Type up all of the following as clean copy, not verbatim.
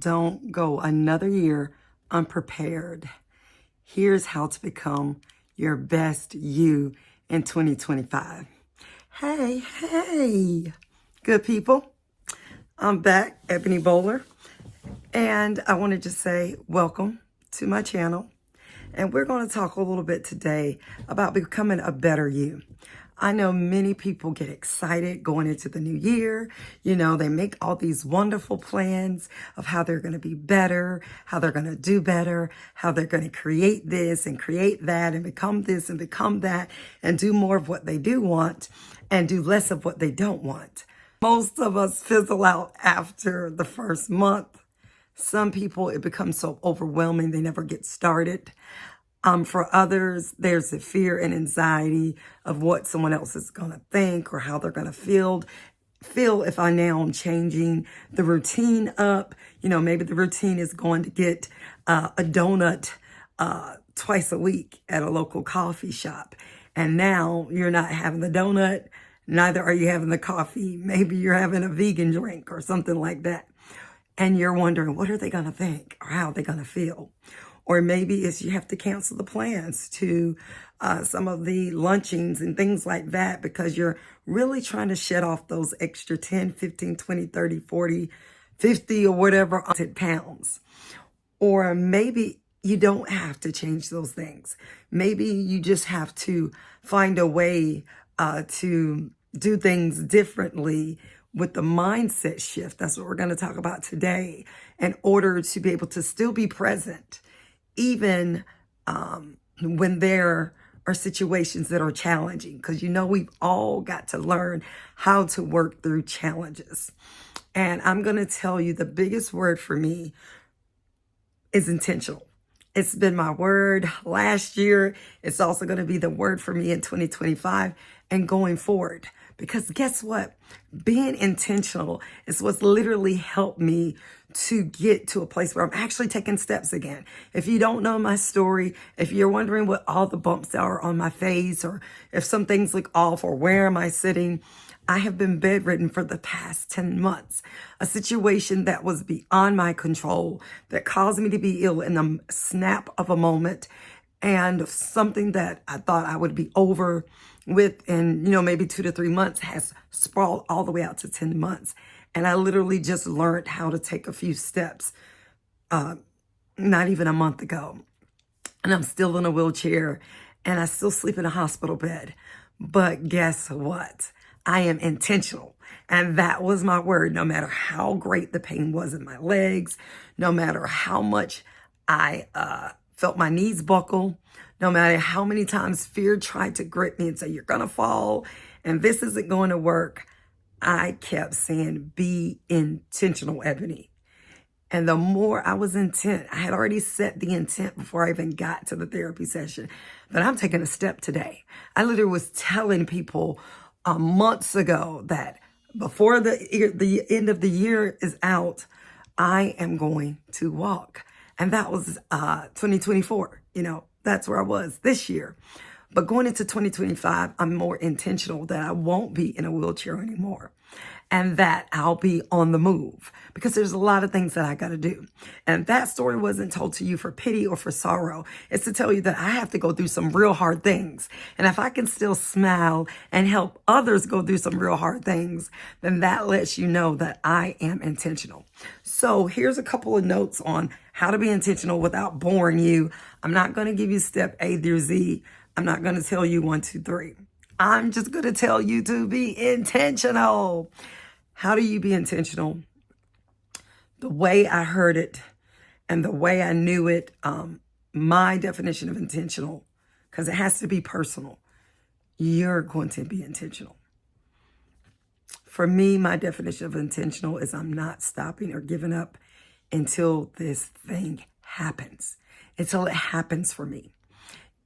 Don't go another year unprepared. Here's how to become your best you in 2025. Hey, good people. I'm back, Ebony Bowler, and I wanted to say welcome to my channel. And we're going to talk a little bit today about becoming a better you. I know many people get excited going into the new year. You know, they make all these wonderful plans of how they're going to be better, how they're going to do better, how they're going to create this and create that and become this and become that and do more of what they do want and do less of what they don't want. Most of us fizzle out after the first month. Some people, it becomes so overwhelming, they never get started. For others, there's the fear and anxiety of what someone else is going to think or how they're going to feel if I now am changing the routine up. You know, maybe the routine is going to get a donut twice a week at a local coffee shop. And now you're not having the donut, neither are you having the coffee. Maybe you're having a vegan drink or something like that. And you're wondering, what are they going to think or how are they going to feel? Or maybe it's you have to cancel the plans to some of the lunchings and things like that because you're really trying to shed off those extra 10, 15, 20, 30, 40, 50 or whatever pounds. Or maybe you don't have to change those things. Maybe you just have to find a way to do things differently with the mindset shift. That's what we're going to talk about today in order to be able to still be present even when there are situations that are challenging, because you know we've all got to learn how to work through challenges. And I'm going to tell you the biggest word for me is intentional. It's been my word last year. It's also going to be the word for me in 2025 and going forward. Because guess what? Being intentional is what's literally helped me to get to a place where I'm actually taking steps again. If you don't know my story, if you're wondering what all the bumps are on my face, or if some things look off, or where am I sitting, I have been bedridden for the past 10 months. A situation that was beyond my control, that caused me to be ill in the snap of a moment, and something that I thought I would be over with in, maybe 2 to 3 months has sprawled all the way out to 10 months. And I literally just learned how to take a few steps, not even a month ago. And I'm still in a wheelchair and I still sleep in a hospital bed. But guess what? I am intentional. And that was my word. No matter how great the pain was in my legs, no matter how much I felt my knees buckle, no matter how many times fear tried to grip me and say, you're going to fall and this isn't going to work, I kept saying, be intentional, Ebony. And the more I was intent, I had already set the intent before I even got to the therapy session, that I'm taking a step today. I literally was telling people months ago that before the end of the year is out, I am going to walk. And that was 2024. That's where I was this year. But going into 2025, I'm more intentional that I won't be in a wheelchair anymore and that I'll be on the move because there's a lot of things that I got to do. And that story wasn't told to you for pity or for sorrow. It's to tell you that I have to go through some real hard things. And if I can still smile and help others go through some real hard things, then that lets you know that I am intentional. So here's a couple of notes on how to be intentional without boring you. I'm not going to give you step A through Z. I'm not going to tell you 1, 2, 3. I'm just going to tell you to be intentional. How do you be intentional? The way I heard it and the way I knew it, my definition of intentional, because it has to be personal. You're going to be intentional. For me, my definition of intentional is I'm not stopping or giving up until this thing happens, until it happens for me.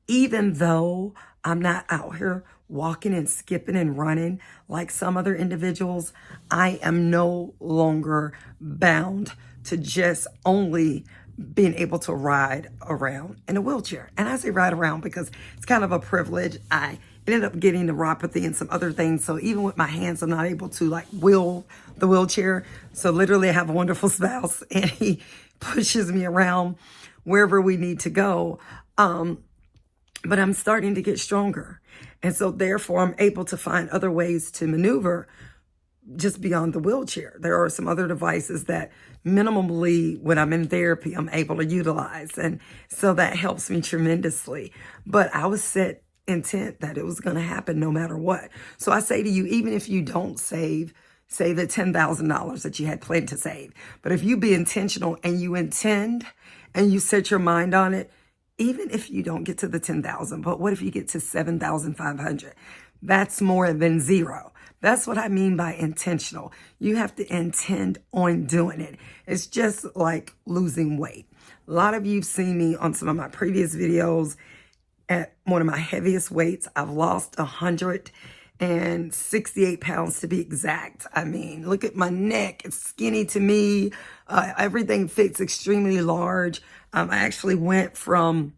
Even though I'm not out here walking and skipping and running like some other individuals, I am no longer bound to just only being able to ride around in a wheelchair. And I say ride around because it's kind of a privilege. I ended up getting neuropathy and some other things. So even with my hands, I'm not able to like wheel the wheelchair. So literally I have a wonderful spouse and he pushes me around wherever we need to go. But I'm starting to get stronger. And so therefore I'm able to find other ways to maneuver just beyond the wheelchair. There are some other devices that minimally when I'm in therapy, I'm able to utilize. And so that helps me tremendously. But I was set intent that it was going to happen no matter what. So I say to you, even if you don't say the $10,000 that you had planned to save, but if you be intentional and you intend and you set your mind on it, even if you don't get to the 10,000, but what if you get to 7,500? That's more than zero. That's what I mean by intentional. You have to intend on doing it. It's just like losing weight. A lot of you've seen me on some of my previous videos at one of my heaviest weights. I've lost 168 pounds to be exact. I mean, look at my neck. It's skinny to me. Everything fits extremely large. I actually went from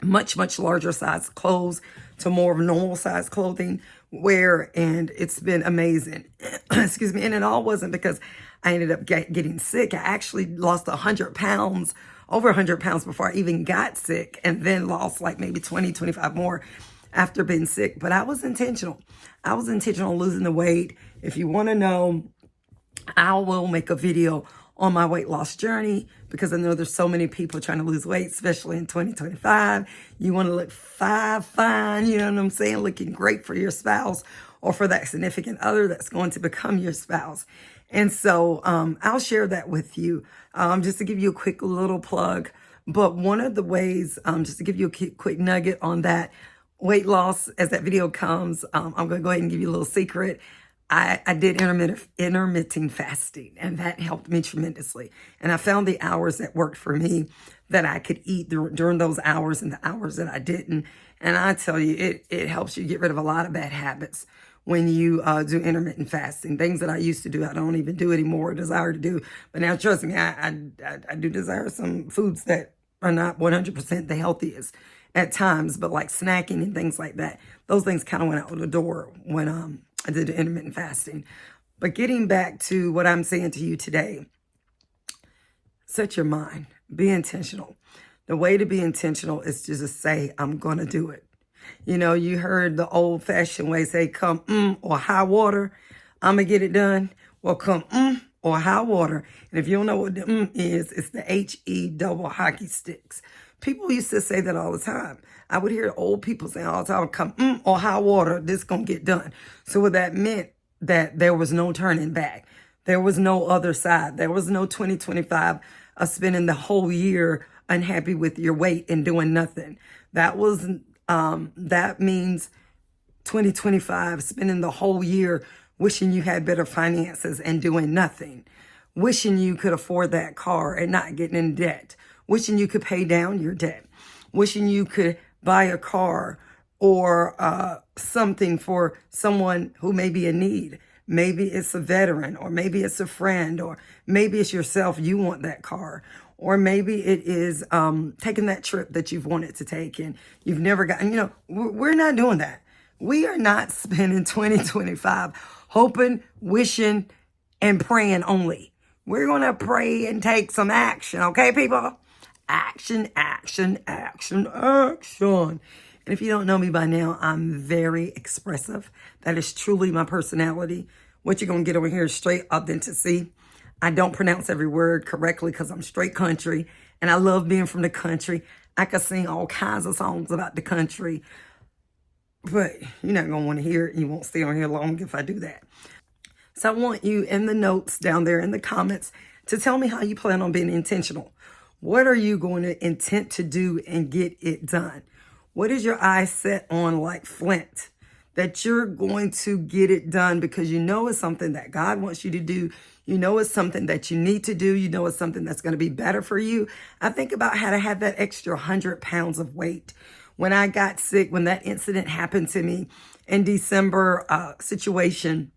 much, much larger size clothes to more of normal size clothing wear, and it's been amazing. Excuse me. And it all wasn't because I ended up getting sick. I actually lost 100 pounds, over 100 pounds before I even got sick, and then lost like maybe 20, 25 more after being sick. But I was intentional. I was intentional on losing the weight. If you want to know, I will make a video on my weight loss journey because I know there's so many people trying to lose weight, especially in 2025. You want to look fine, you know what I'm saying? Looking great for your spouse or for that significant other that's going to become your spouse. And so I'll share that with you just to give you a quick little plug. But one of the ways, just to give you a quick nugget on that weight loss, as that video comes, I'm going to go ahead and give you a little secret. I did intermittent fasting, and that helped me tremendously. And I found the hours that worked for me that I could eat during those hours and the hours that I didn't. And I tell you, it helps you get rid of a lot of bad habits when you do intermittent fasting. Things that I used to do, I don't even do anymore, desire to do. But now, trust me, I do desire some foods that are not 100% the healthiest at times, but like snacking and things like that. Those things kind of went out the door when I did intermittent fasting. But getting back to what I'm saying to you today, set your mind, be intentional. The way to be intentional is to just say, I'm going to do it. You know, you heard the old fashioned way say, come or high water, I'm going to get it done. Well, come or high water. And if you don't know what the is, it's the HE double hockey sticks. People used to say that all the time. I would hear old people saying all the time, come or high water, this gonna get done. So what that meant that there was no turning back. There was no other side. There was no 2025 of spending the whole year unhappy with your weight and doing nothing. That means 2025 spending the whole year wishing you had better finances and doing nothing. Wishing you could afford that car and not getting in debt. Wishing you could pay down your debt. Wishing you could buy a car or something for someone who may be in need. Maybe it's a veteran, or maybe it's a friend, or maybe it's yourself. You want that car. Or maybe it is taking that trip that you've wanted to take and you've never gotten. You know, we're not doing that. We are not spending 2025 hoping, wishing, and praying only. We're going to pray and take some action, okay, people? Action, action, action, action. And if you don't know me by now, I'm very expressive. That is truly my personality. What you're going to get over here is straight authenticity. I don't pronounce every word correctly because I'm straight country. And I love being from the country. I could sing all kinds of songs about the country. But you're not going to want to hear it. You won't stay on here long if I do that. So I want you in the notes down there in the comments to tell me how you plan on being intentional. What are you going to intend to do and get it done? What is your eye set on like flint? That you're going to get it done because you know it's something that God wants you to do. You know it's something that you need to do. You know it's something that's going to be better for you. I think about how to have that extra 100 pounds of weight. When I got sick, when that incident happened to me in December situation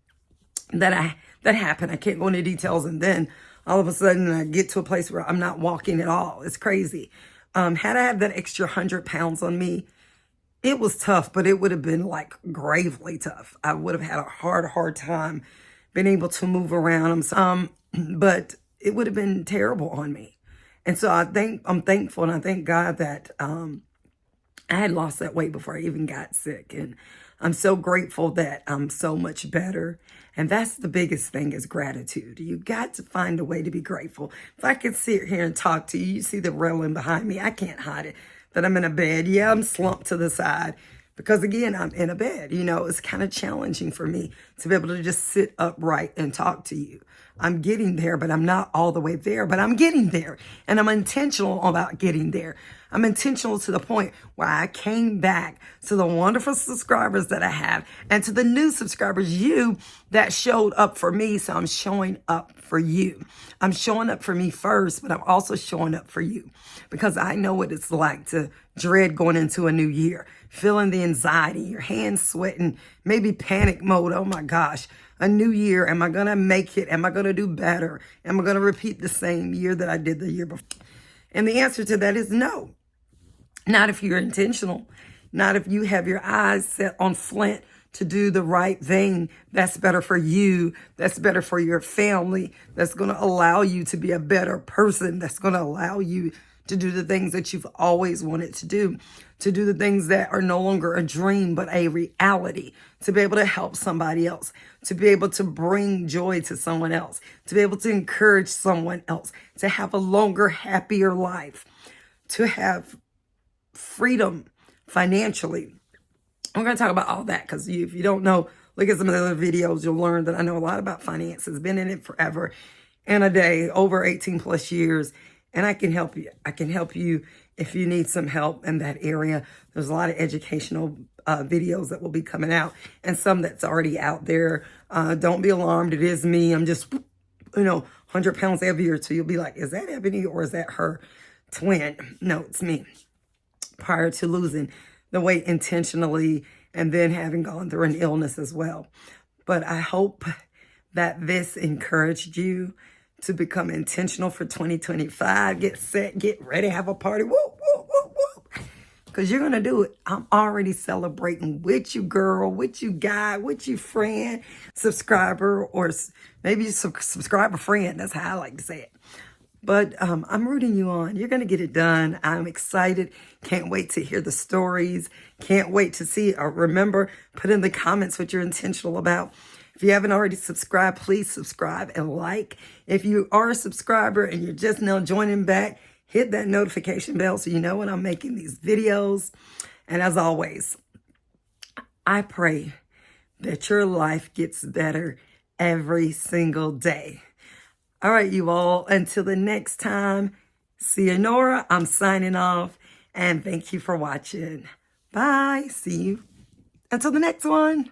that happened, I can't go into details. And then all of a sudden I get to a place where I'm not walking at all. It's crazy. Had I had that extra 100 pounds on me, it was tough, but it would have been like gravely tough. I would have had a hard time being able to move around. But it would have been terrible on me. And so I'm thankful, and I thank God that I had lost that weight before I even got sick. And I'm so grateful that I'm so much better. And that's the biggest thing, is gratitude. You got to find a way to be grateful. If I could sit here and talk to you, you see the railing behind me. I can't hide it, that I'm in a bed. Yeah, I'm slumped to the side because, again, I'm in a bed. You know, it's kind of challenging for me to be able to just sit upright and talk to you. I'm getting there, but I'm not all the way there, but I'm getting there. And I'm intentional about getting there. I'm intentional to the point where I came back to the wonderful subscribers that I have, and to the new subscribers, you that showed up for me. So I'm showing up for you. I'm showing up for me first, but I'm also showing up for you, because I know what it's like to dread going into a new year, feeling the anxiety, your hands sweating, maybe panic mode. Oh my gosh. A new year. Am I going to make it? Am I going to do better? Am I going to repeat the same year that I did the year before? And the answer to that is no. Not if you're intentional. Not if you have your eyes set on flint to do the right thing. That's better for you. That's better for your family. That's going to allow you to be a better person. That's going to allow you to do the things that you've always wanted to do the things that are no longer a dream, but a reality, to be able to help somebody else, to be able to bring joy to someone else, to be able to encourage someone else, to have a longer, happier life, to have freedom financially. I'm going to talk about all that, because if you don't know, look at some of the other videos, you'll learn that I know a lot about finances, been in it forever and a day, over 18 plus years. And I can help you. I can help you if you need some help in that area. There's a lot of educational videos that will be coming out, and some that's already out there. Don't be alarmed. It is me. I'm just, 100 pounds heavier. So you'll be like, is that Ebony or is that her twin? No, it's me. Prior to losing the weight intentionally and then having gone through an illness as well. But I hope that this encouraged you to become intentional for 2025. Get set, get ready, have a party. Woo, woo, woo, woo. Because you're going to do it. I'm already celebrating with you, girl, with you, guy, with you, friend, subscriber, or maybe subscriber friend. That's how I like to say it. But I'm rooting you on. You're going to get it done. I'm excited. Can't wait to hear the stories. Can't wait to see or remember. Put in the comments what you're intentional about. If you haven't already subscribed, please subscribe and like. If you are a subscriber and you're just now joining back, hit that notification bell so you know when I'm making these videos. And as always, I pray that your life gets better every single day. All right, you all, until the next time, see you, Nora. I'm signing off, and thank you for watching. Bye. See you until the next one.